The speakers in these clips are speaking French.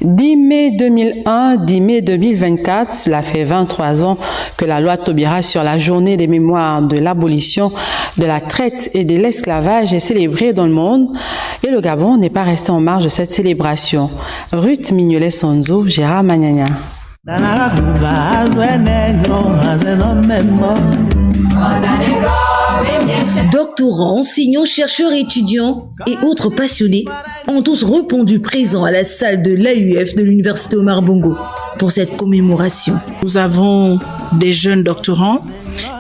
10 mai 2001, 10 mai 2024, cela fait 23 ans que la loi Taubira sur la journée des mémoires de l'abolition de la traite et de l'esclavage est célébrée dans le monde et le Gabon n'est pas resté en marge de cette célébration. Ruth Mignolet-Sonzo, Gérard Magnagna. Doctorants, enseignants, chercheurs, étudiants et autres passionnés ont tous répondu présents à la salle de l'AUF de l'Université Omar Bongo pour cette commémoration. Nous avons des jeunes doctorants,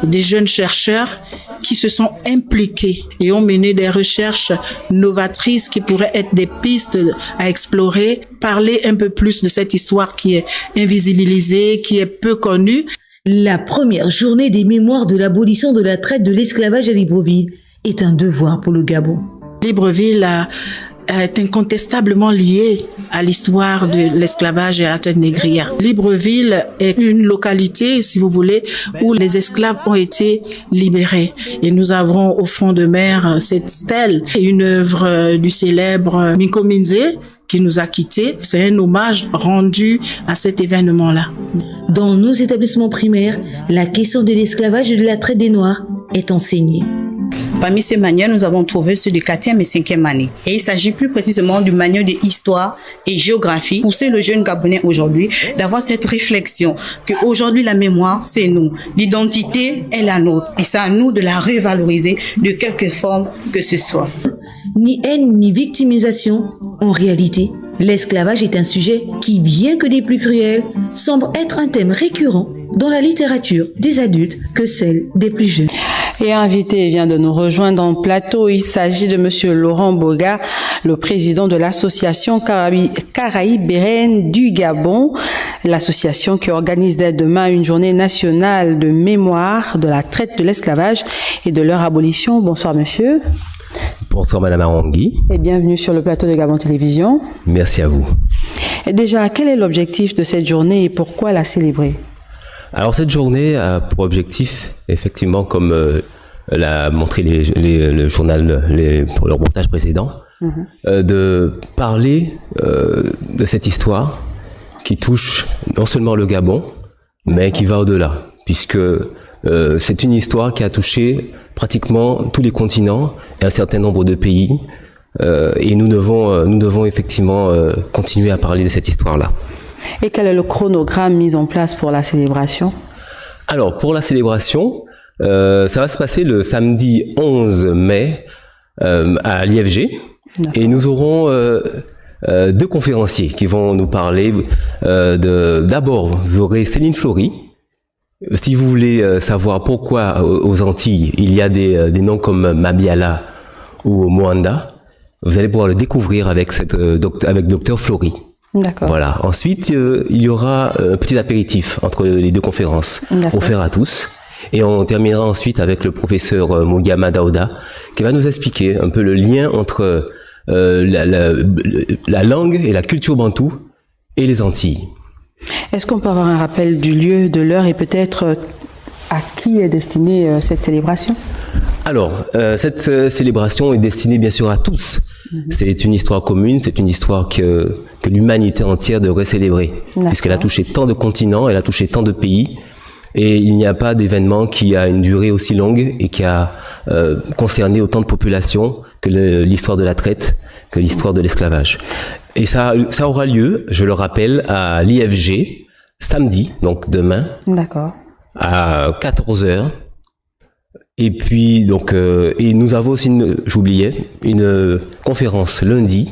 des jeunes chercheurs qui se sont impliqués et ont mené des recherches novatrices qui pourraient être des pistes à explorer, parler un peu plus de cette histoire qui est invisibilisée, qui est peu connue. La première journée des mémoires de l'abolition de la traite de l'esclavage à Libreville est un devoir pour le Gabon. Libreville est incontestablement liée à l'histoire de l'esclavage et à la traite négrière. Libreville est une localité, si vous voulez, où les esclaves ont été libérés. Et nous avons au fond de mer cette stèle, une œuvre du célèbre Minko Minze, qui nous a quittés. C'est un hommage rendu à cet événement-là. Dans nos établissements primaires, la question de l'esclavage et de la traite des Noirs est enseignée. Parmi ces manuels, nous avons trouvé ceux de 4e et 5e année. Et il s'agit plus précisément du manuel d'histoire et géographie. Pousser le jeune Gabonais aujourd'hui d'avoir cette réflexion qu'aujourd'hui la mémoire, c'est nous. L'identité est la nôtre. Et c'est à nous de la revaloriser de quelque forme que ce soit. Ni haine ni victimisation. En réalité, l'esclavage est un sujet qui, bien que des plus cruels, semble être un thème récurrent dans la littérature des adultes que celle des plus jeunes. Et invité vient de nous rejoindre dans le plateau. Il s'agit de Monsieur Laurent Boga, le président de l'association Caraïbéenne du Gabon, l'association qui organise dès demain une journée nationale de mémoire de la traite de l'esclavage et de leur abolition. Bonsoir monsieur. Bonsoir Madame Arongui. Et bienvenue sur le plateau de Gabon Télévision. Merci à vous. Et déjà, quel est l'objectif de cette journée et pourquoi la célébrer? Alors cette journée a pour objectif, effectivement, comme l'a montré le journal, le reportage précédent, de parler de cette histoire qui touche non seulement le Gabon, mais qui va au-delà, puisque c'est une histoire qui a touché pratiquement tous les continents et un certain nombre de pays, et nous devons effectivement continuer à parler de cette histoire-là. Et quel est le chronogramme mis en place pour la célébration? Alors, pour la célébration, ça va se passer le samedi 11 mai à l'IFG. Et nous aurons deux conférenciers qui vont nous parler d'abord, vous aurez Céline Flory. Si vous voulez savoir pourquoi aux Antilles, il y a des noms comme Mabiala ou Moanda, vous allez pouvoir le découvrir avec Dr Flory. D'accord. Voilà. Ensuite, il y aura un petit apéritif entre les deux conférences, offert à tous. Et on terminera ensuite avec le professeur Mogama Daouda, qui va nous expliquer un peu le lien entre la langue et la culture bantou et les Antilles. Est-ce qu'on peut avoir un rappel du lieu, de l'heure et peut-être à qui est destinée cette célébration? Alors, cette célébration est destinée bien sûr à tous. C'est une histoire commune, c'est une histoire que l'humanité entière devrait célébrer, puisqu'elle a touché tant de continents, elle a touché tant de pays, et il n'y a pas d'événement qui a une durée aussi longue et qui a concerné autant de populations que l'histoire de la traite, que l'histoire de l'esclavage. Et ça aura lieu, je le rappelle, à l'IFG, samedi, donc demain, à 14h. Et puis, donc, et nous avons aussi, j'oubliais, une conférence lundi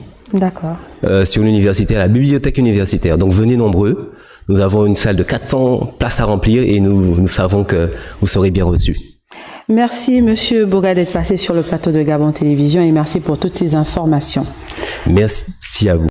sur l'université, à la bibliothèque universitaire. Donc, venez nombreux. Nous avons une salle de 400 places à remplir et nous savons que vous serez bien reçus. Merci, Monsieur Boga, d'être passé sur le plateau de Gabon Télévision et merci pour toutes ces informations. Merci à vous.